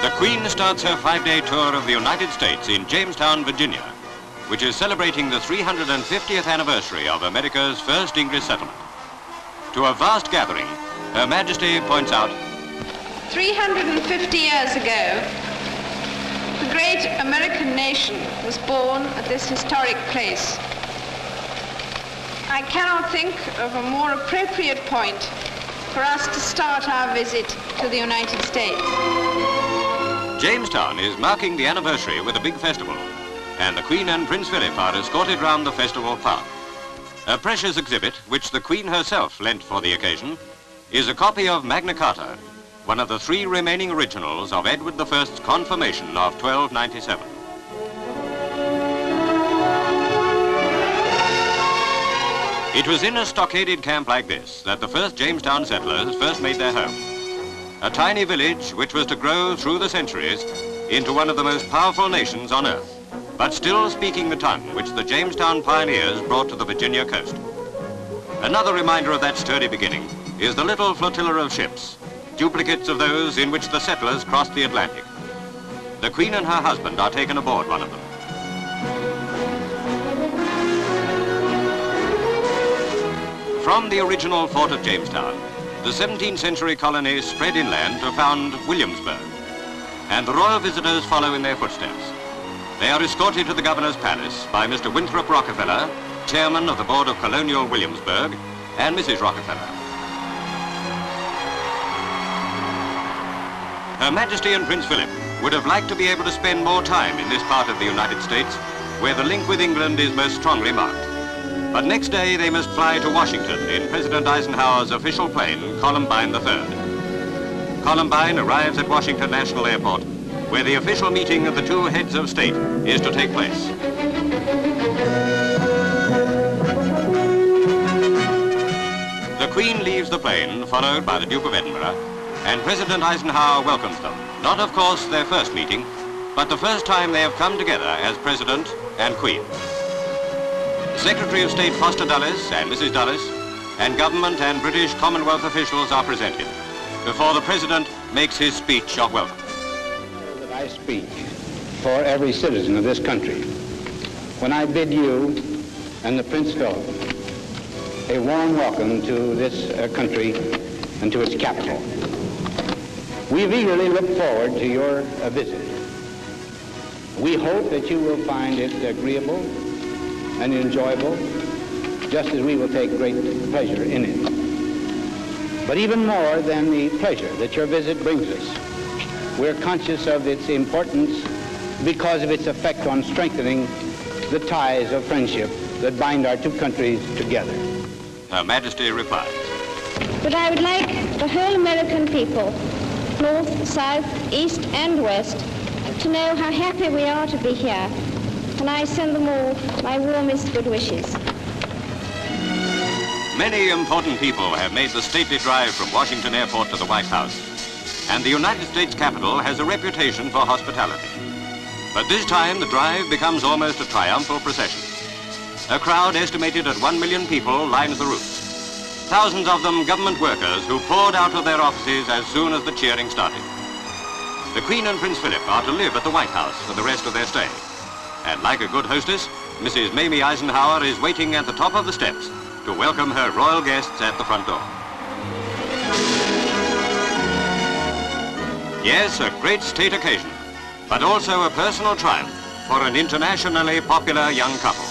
The Queen starts her 5-day tour of the United States in Jamestown, Virginia, which is celebrating the 350th anniversary of America's first English settlement. To a vast gathering, Her Majesty points out, 350 years ago, the great American nation was born at this historic place. I cannot think of a more appropriate point for us to start our visit to the United States. Jamestown is marking the anniversary with a big festival, and the Queen and Prince Philip are escorted round the festival park. A precious exhibit, which the Queen herself lent for the occasion, is a copy of Magna Carta, one of the 3 remaining originals of Edward I's confirmation of 1297. It was in a stockaded camp like this that the first Jamestown settlers first made their home. A tiny village which was to grow through the centuries into one of the most powerful nations on earth, but still speaking the tongue which the Jamestown pioneers brought to the Virginia coast. Another reminder of that sturdy beginning is the little flotilla of ships, duplicates of those in which the settlers crossed the Atlantic. The Queen and her husband are taken aboard one of them. From the original fort at Jamestown, the 17th century colony spread inland to found Williamsburg, and the royal visitors follow in their footsteps. They are escorted to the governor's palace by Mr. Winthrop Rockefeller, chairman of the board of Colonial Williamsburg, and Mrs. Rockefeller. Her Majesty and Prince Philip would have liked to be able to spend more time in this part of the United States, where the link with England is most strongly marked. But next day they must fly to Washington in President Eisenhower's official plane, Columbine III. Columbine arrives at Washington National Airport, where the official meeting of the 2 heads of state is to take place. The Queen leaves the plane, followed by the Duke of Edinburgh, and President Eisenhower welcomes them. Not, of course, their first meeting, but the first time they have come together as President and Queen. Secretary of State Foster Dulles and Mrs. Dulles, and government and British Commonwealth officials are presented before the President makes his speech of welcome. That I speak for every citizen of this country when I bid you and the Prince Philip a warm welcome to this country and to its capital. We've eagerly looked forward to your visit. We hope that you will find it agreeable and enjoyable, just as we will take great pleasure in it. But even more than the pleasure that your visit brings us, we're conscious of its importance because of its effect on strengthening the ties of friendship that bind our 2 countries together. Her Majesty replies, but I would like the whole American people, north, south, east, and west, to know how happy we are to be here. And I send them all my warmest good wishes. Many important people have made the stately drive from Washington Airport to the White House, and the United States Capitol has a reputation for hospitality. But this time the drive becomes almost a triumphal procession. A crowd estimated at 1 million people lines the routes. Thousands of them government workers who poured out of their offices as soon as the cheering started. The Queen and Prince Philip are to live at the White House for the rest of their stay. And like a good hostess, Mrs. Mamie Eisenhower is waiting at the top of the steps to welcome her royal guests at the front door. Yes, a great state occasion, but also a personal triumph for an internationally popular young couple.